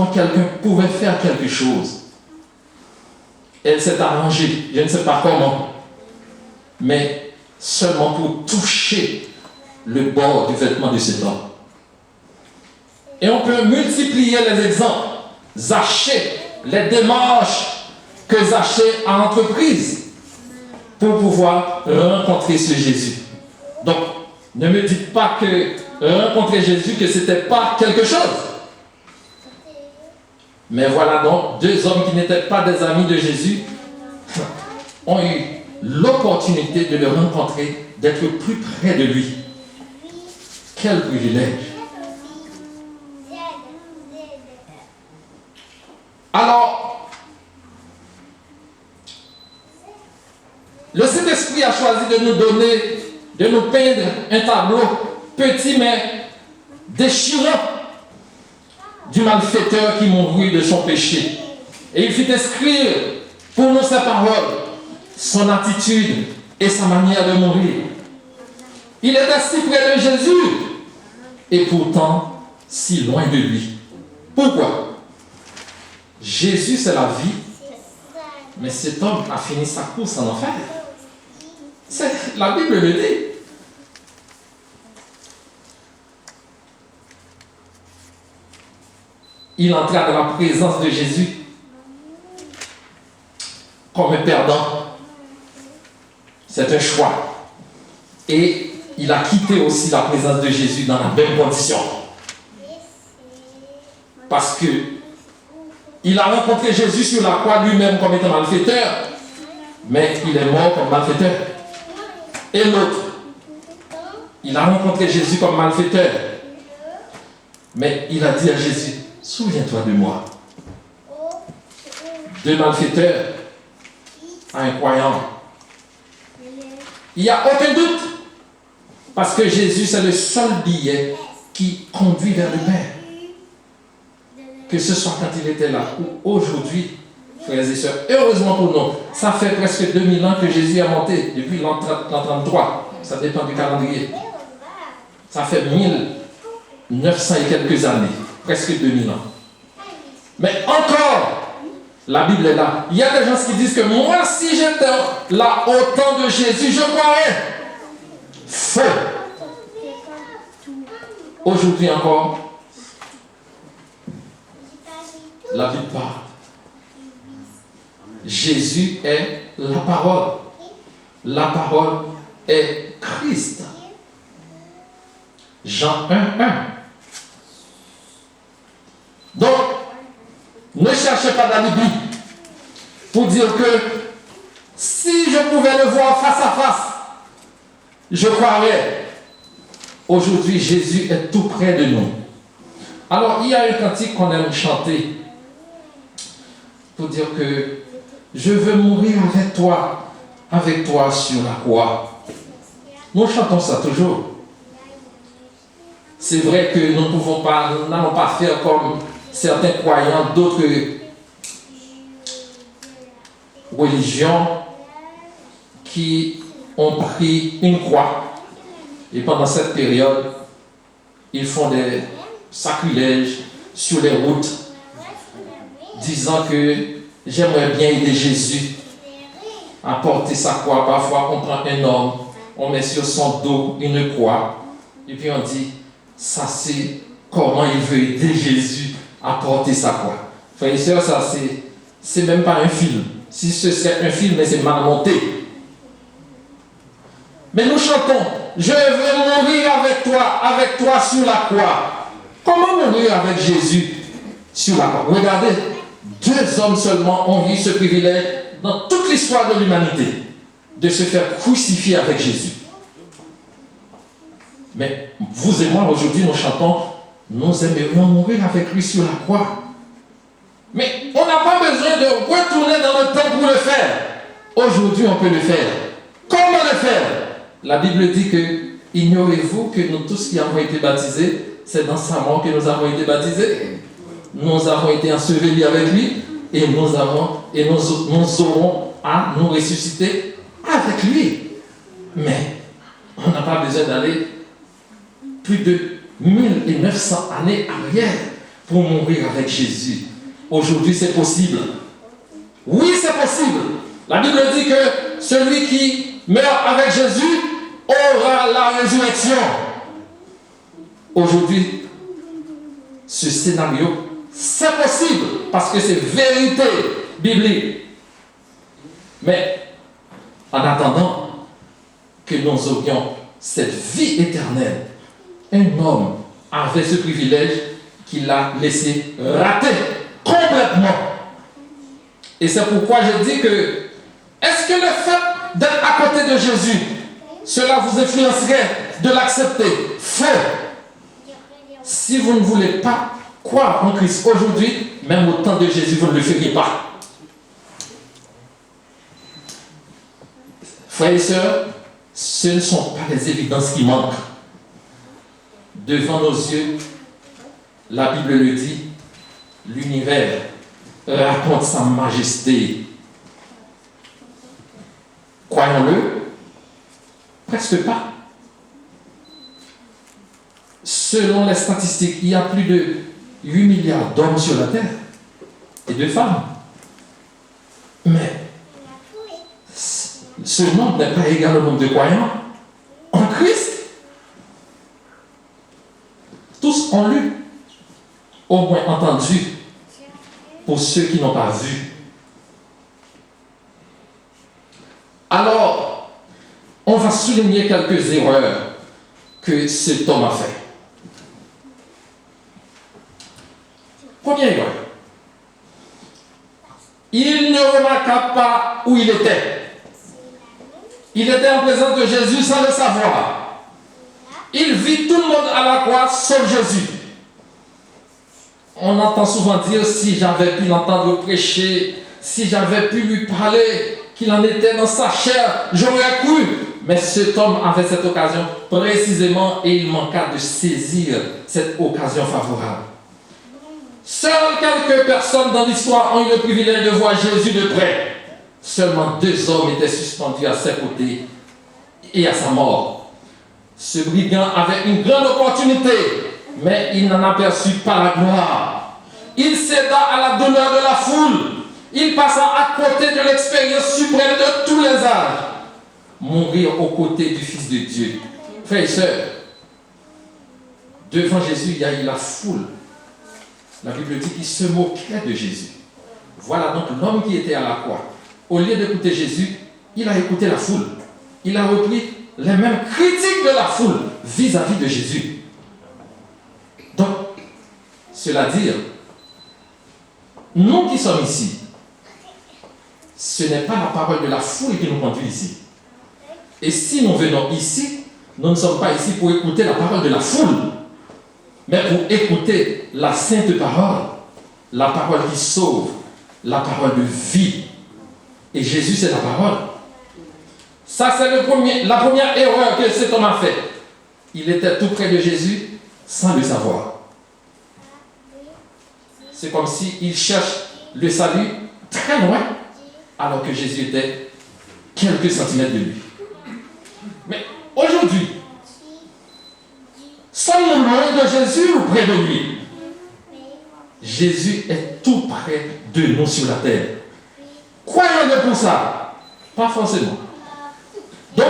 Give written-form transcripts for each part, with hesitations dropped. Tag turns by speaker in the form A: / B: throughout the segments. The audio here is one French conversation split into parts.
A: quelqu'un pouvait faire quelque chose. Elle s'est arrangée, je ne sais pas comment, mais seulement pour toucher le bord du vêtement de cet homme. Et on peut multiplier les exemples. Zachée, les démarches que Zachée a entreprises pour pouvoir rencontrer ce Jésus. Donc, ne me dites pas que rencontrer Jésus, que ce n'était pas quelque chose. Mais voilà donc, deux hommes qui n'étaient pas des amis de Jésus ont eu l'opportunité de le rencontrer, d'être plus près de lui. Quel privilège! Alors, le Saint-Esprit a choisi de nous donner, de nous peindre un tableau petit mais déchirant du malfaiteur qui mourut de son péché. Et il fit inscrire pour nous sa parole, son attitude et sa manière de mourir. Il était si près de Jésus et pourtant si loin de lui. Pourquoi? Jésus, c'est la vie, mais cet homme a fini sa course en enfer. La Bible le dit. Il entra dans la présence de Jésus comme un perdant. C'est un choix. Et il a quitté aussi la présence de Jésus dans la même condition. Parce que il a rencontré Jésus sur la croix lui-même comme étant malfaiteur, mais il est mort comme malfaiteur. Et l'autre, il a rencontré Jésus comme malfaiteur, mais il a dit à Jésus, souviens-toi de moi. Deux malfaiteurs à un croyant. Il n'y a aucun doute, parce que Jésus, c'est le seul billet qui conduit vers le Père. Que ce soit quand il était là ou aujourd'hui, frères et sœurs, heureusement pour nous, ça fait presque 2000 ans que Jésus est monté, depuis l'an 33, ça dépend du calendrier. Ça fait 1900 et quelques années, presque 2000 ans. Mais encore, la Bible est là. Il y a des gens qui disent que moi, si j'étais là au temps de Jésus, je croirais. Faux. Aujourd'hui encore, la Bible parle. Jésus est la parole. La parole est Christ. Jean 1:1. Donc, ne cherchez pas d'alibi pour dire que si je pouvais le voir face à face, je croirais. Aujourd'hui, Jésus est tout près de nous. Alors, il y a un cantique qu'on aime chanter pour dire que je veux mourir avec toi sur la croix. Nous chantons ça toujours. C'est vrai que nous n'allons pas faire comme certains croyants d'autres religions qui ont pris une croix et pendant cette période, ils font des sacrilèges sur les routes disant que j'aimerais bien aider Jésus à porter sa croix. Parfois, on prend un homme, on met sur son dos une croix, et puis on dit, ça c'est comment il veut aider Jésus à porter sa croix. Frères et sœurs, ça c'est même pas un film. Si c'est un film, mais c'est mal monté. Mais nous chantons, je veux mourir avec toi sur la croix. Comment mourir avec Jésus sur la croix? Regardez, 2 hommes seulement ont eu ce privilège dans toute l'histoire de l'humanité de se faire crucifier avec Jésus. Mais vous et moi, aujourd'hui, nous chantons, nous aimerions mourir avec lui sur la croix. Mais on n'a pas besoin de retourner dans le temps pour le faire. Aujourd'hui, on peut le faire. Comment le faire? La Bible dit que, ignorez-vous que nous tous qui avons été baptisés, c'est dans sa mort que nous avons été baptisés. Nous avons été ensevelis avec lui et nous aurons à nous ressusciter avec lui. Mais on n'a pas besoin d'aller plus de 1900 années arrière pour mourir avec Jésus. Aujourd'hui, c'est possible. Oui, c'est possible. La Bible dit que celui qui meurt avec Jésus aura la résurrection. Aujourd'hui, ce scénario, c'est possible parce que c'est vérité biblique. Mais en attendant que nous aurions cette vie éternelle, un homme avait ce privilège qu'il a laissé rater complètement. Et c'est pourquoi je dis que est-ce que le fait d'être à côté de Jésus, cela vous influencerait de l'accepter? Faux. Si vous ne voulez pas croire en Christ aujourd'hui, même au temps de Jésus, vous ne le feriez pas. Frères et sœurs, ce ne sont pas les évidences qui manquent. Devant nos yeux, la Bible le dit, l'univers raconte sa majesté. Croyons-le, presque pas. Selon les statistiques, il y a plus de 8 milliards d'hommes sur la terre et de femmes. Mais ce nombre n'est pas égal au nombre de croyants en Christ. Tous ont lu, au moins entendu, pour ceux qui n'ont pas vu. Alors, on va souligner quelques erreurs que cet homme a fait. Première erreur. Il ne remarqua pas où il était. Il était en présence de Jésus sans le savoir. Il vit tout le monde à la croix sauf Jésus. On entend souvent dire, si j'avais pu l'entendre prêcher, si j'avais pu lui parler, qu'il en était dans sa chair, j'aurais cru. Mais cet homme avait cette occasion précisément et il manqua de saisir cette occasion favorable. Seules quelques personnes dans l'histoire ont eu le privilège de voir Jésus de près. Seulement 2 hommes étaient suspendus à ses côtés et à sa mort. Ce brigand avait une grande opportunité, mais il n'en aperçut pas la gloire. Il céda à la douleur de la foule. Il passa à côté de l'expérience suprême de tous les âges. Mourir aux côtés du Fils de Dieu. Frères et sœurs, devant Jésus, il y a eu la foule. La Bible dit qu'il se moquait de Jésus. Voilà donc l'homme qui était à la croix. Au lieu d'écouter Jésus, il a écouté la foule. Il a repris les mêmes critiques de la foule vis-à-vis de Jésus. Donc, cela dit, nous qui sommes ici, ce n'est pas la parole de la foule qui nous conduit ici. Et si nous venons ici, nous ne sommes pas ici pour écouter la parole de la foule, mais pour écouter la sainte parole, la parole qui sauve, la parole de vie. Et Jésus, c'est la parole. Ça, c'est la première erreur que cet homme a fait. Il était tout près de Jésus sans le savoir. C'est comme s'il cherche le salut très loin, alors que Jésus était quelques centimètres de lui. Mais aujourd'hui, sommes-nous loin de Jésus ou près de lui? Jésus est tout près de nous sur la terre. Croyons-le pour ça? Pas forcément. Donc,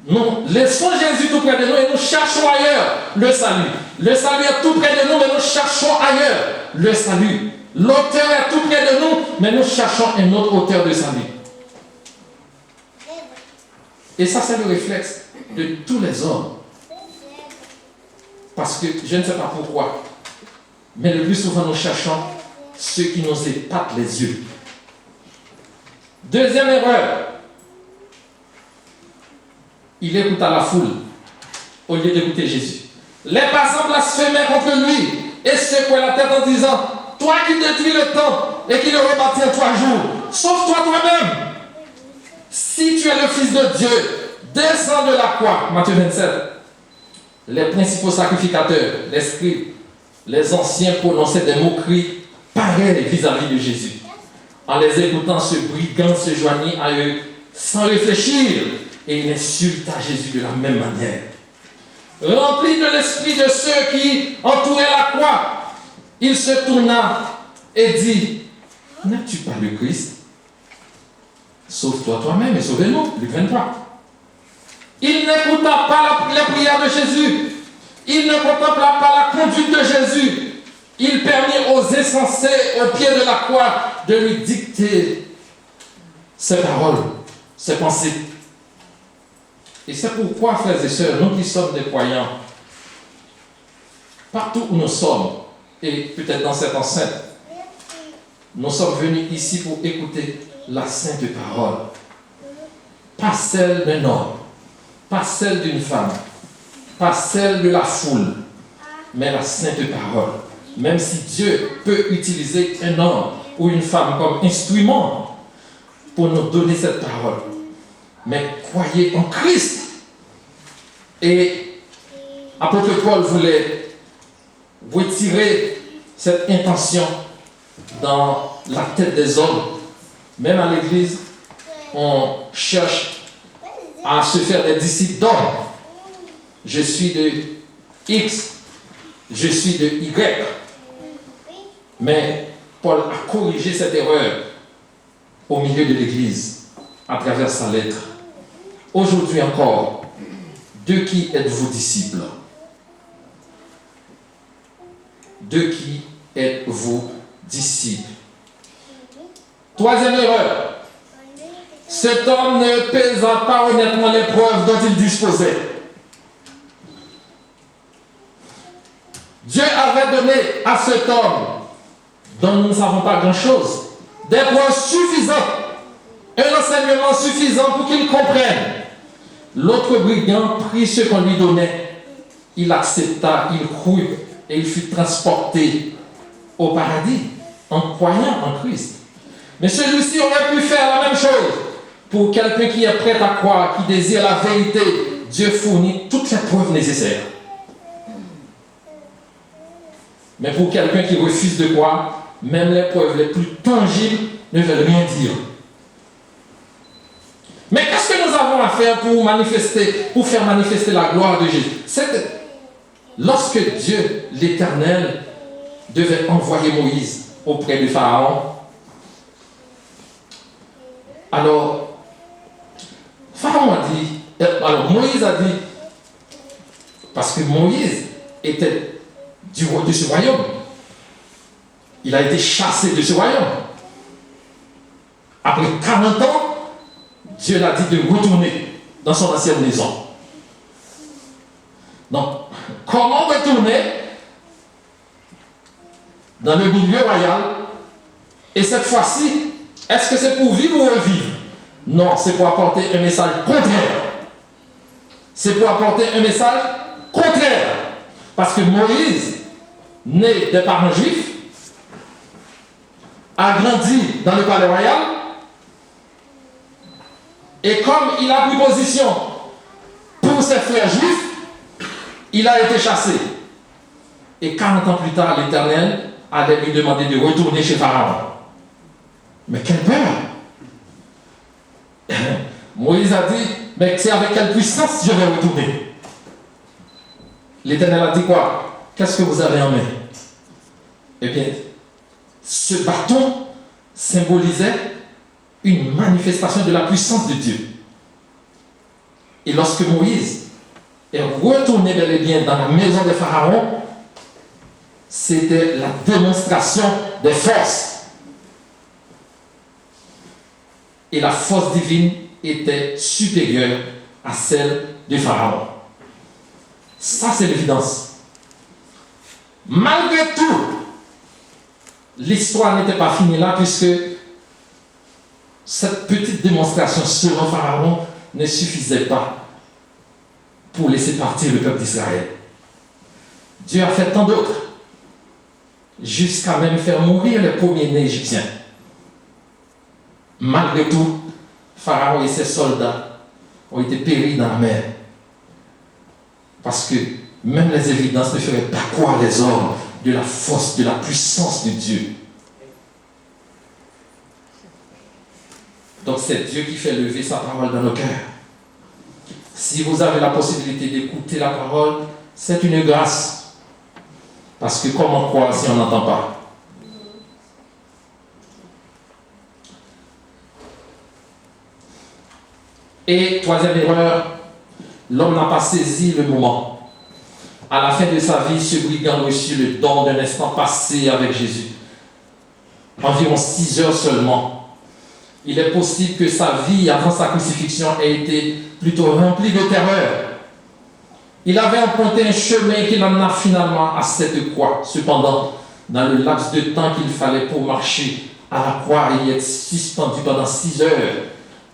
A: nous laissons Jésus tout près de nous et nous cherchons ailleurs le salut. Le salut est tout près de nous, mais nous cherchons ailleurs le salut. L'auteur est tout près de nous, mais nous cherchons un autre auteur de salut. Et ça, c'est le réflexe de tous les hommes. Parce que, je ne sais pas pourquoi, mais le plus souvent, nous cherchons ceux qui nous épatent les yeux. Deuxième erreur. Il écouta la foule au lieu d'écouter Jésus. Les passants blasphémaient contre lui et secouaient la tête en disant, « Toi qui détruis le temple et qui le rebâtis en 3 jours, sauve-toi toi-même. Si tu es le Fils de Dieu, descends de la croix. » Matthieu 27. Les principaux sacrificateurs, les scribes, les anciens prononçaient des moqueries pareilles vis-à-vis de Jésus. En les écoutant, ce brigand se joignit à eux sans réfléchir et il insulta Jésus de la même manière. Rempli de l'esprit de ceux qui entouraient la croix, Il se tourna et dit, n'es-tu pas le Christ? Sauve-toi toi-même et sauvez-nous. Luc 23. Il n'écouta pas la prière de Jésus. Il ne contempla pas la conduite de Jésus. Il permit aux insensés au pied de la croix de lui dicter ses paroles, ses pensées. Et c'est pourquoi, frères et sœurs, nous qui sommes des croyants, partout où nous sommes, et peut-être dans cette enceinte, nous sommes venus ici pour écouter la sainte parole. Pas celle d'un homme, pas celle d'une femme, pas celle de la foule, mais la sainte parole. Même si Dieu peut utiliser un homme ou une femme comme instrument pour nous donner cette parole. Mais croyez en Christ. Et apôtre Paul voulait retirer cette intention dans la tête des hommes. Même à l'église, on cherche à se faire des disciples d'hommes. Je suis de X, je suis de Y. Mais Paul a corrigé cette erreur au milieu de l'église à travers sa lettre. Aujourd'hui encore, de qui êtes-vous disciples? De qui êtes-vous disciples? Troisième erreur. Cet homme ne pesa pas honnêtement les preuves dont il disposait. Dieu avait donné à cet homme, dont nous ne savons pas grand-chose, des preuves suffisantes, un enseignement suffisant pour qu'il comprenne. L'autre brigand prit ce qu'on lui donnait. Il accepta, il crut et il fut transporté au paradis en croyant en Christ. Mais celui-ci aurait pu faire la même chose. Pour quelqu'un qui est prêt à croire, qui désire la vérité, Dieu fournit toutes les preuves nécessaires. Mais pour quelqu'un qui refuse de croire, même les preuves les plus tangibles ne veulent rien dire. Mais qu'est-ce que nous avons à faire pour faire manifester la gloire de Jésus? Lorsque Dieu, l'Éternel, devait envoyer Moïse auprès de Pharaon, alors Moïse a dit, parce que Moïse était du roi de ce royaume, il a été chassé de ce royaume. Après 40 ans, Dieu l'a dit de retourner dans son ancienne maison. Donc, comment retourner dans le milieu royal? Et cette fois-ci, est-ce que c'est pour vivre ou revivre? Non, c'est pour apporter un message contraire. C'est pour apporter un message contraire. Parce que Moïse, né des parents juifs, a grandi dans le palais royal, et comme il a pris position pour ses frères juifs, il a été chassé. Et 40 ans plus tard, l'Éternel allait lui demander de retourner chez Pharaon. Mais quelle peur! Moïse a dit, mais c'est avec quelle puissance je vais retourner? L'Éternel a dit quoi? Qu'est-ce que vous avez en main? Eh bien, ce bâton symbolisait une manifestation de la puissance de Dieu. Et lorsque Moïse est retourné bel et bien dans la maison de Pharaon, c'était la démonstration des forces. Et la force divine était supérieure à celle de Pharaon. Ça, c'est l'évidence. Malgré tout, l'histoire n'était pas finie là, puisque cette petite démonstration selon Pharaon ne suffisait pas pour laisser partir le peuple d'Israël. Dieu a fait tant d'autres, jusqu'à même faire mourir les premiers-nés égyptiens. Malgré tout, Pharaon et ses soldats ont été péris dans la mer. Parce que même les évidences ne feraient pas croire les hommes de la force, de la puissance de Dieu. Donc c'est Dieu qui fait lever sa parole dans nos cœurs. Si vous avez la possibilité d'écouter la parole, c'est une grâce. Parce que comment croire si on n'entend pas? Et troisième erreur, l'homme n'a pas saisi le moment. À la fin de sa vie, ce brigand reçut le don d'un instant passé avec Jésus. Environ 6 heures seulement. Il est possible que sa vie avant sa crucifixion ait été plutôt remplie de terreur. Il avait emprunté un chemin qui l'amena finalement à cette croix. Cependant, dans le laps de temps qu'il fallait pour marcher à la croix et y être suspendu pendant 6 heures,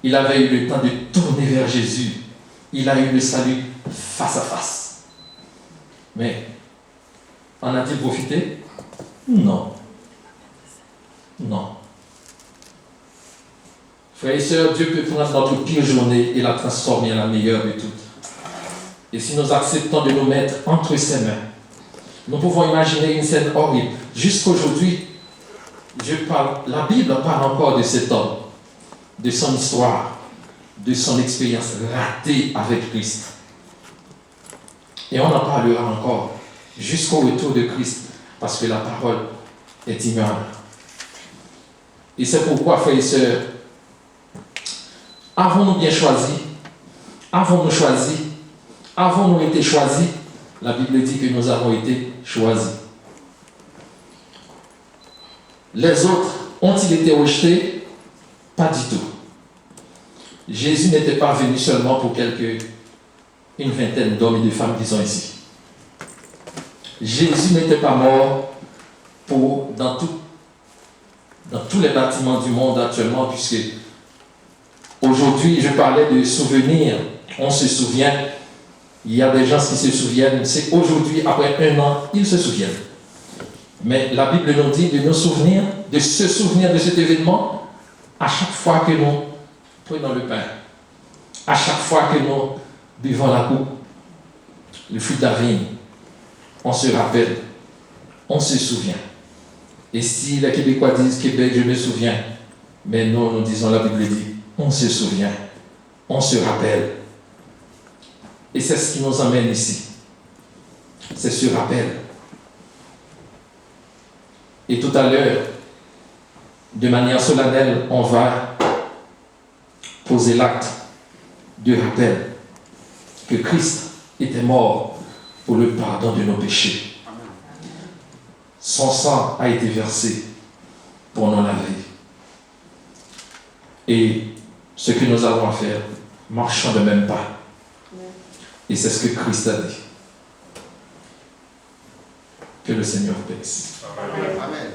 A: il avait eu le temps de tourner vers Jésus. Il a eu le salut face à face. Mais, en a-t-il profité? Non. Non. Frères et sœurs, Dieu peut prendre notre pire journée et la transformer en la meilleure de toutes. Et si nous acceptons de nous mettre entre ses mains, nous pouvons imaginer une scène horrible. Jusqu'aujourd'hui, la Bible parle encore de cet homme, de son histoire, de son expérience ratée avec Christ. Et on en parlera encore jusqu'au retour de Christ, parce que la parole est immuable. Et c'est pourquoi, frères et sœurs, avons-nous bien choisi? Avons-nous choisi? Avons-nous été choisis? La Bible dit que nous avons été choisis. Les autres ont-ils été rejetés? Pas du tout. Jésus n'était pas venu seulement pour une vingtaine d'hommes et de femmes qui sont ici. Jésus n'était pas mort dans tous les bâtiments du monde actuellement, puisque aujourd'hui, je parlais de souvenirs. On se souvient. Il y a des gens qui se souviennent. C'est aujourd'hui, après 1 an, ils se souviennent. Mais la Bible nous dit de se souvenir de cet événement à chaque fois que nous prenons le pain, à chaque fois que nous buvons la coupe, le fruit de la vigne. On se rappelle, on se souvient. Et si les Québécois disent Québec, je me souviens, mais nous disons, la Bible dit, on se souvient, on se rappelle. Et c'est ce qui nous emmène ici. C'est ce rappel. Et tout à l'heure, de manière solennelle, on va poser l'acte de rappel que Christ était mort pour le pardon de nos péchés. Son sang a été versé pour nous laver. Et ce que nous avons à faire, marchons de même pas. Et c'est ce que Christ a dit. Que le Seigneur bénisse.
B: Amen. Amen.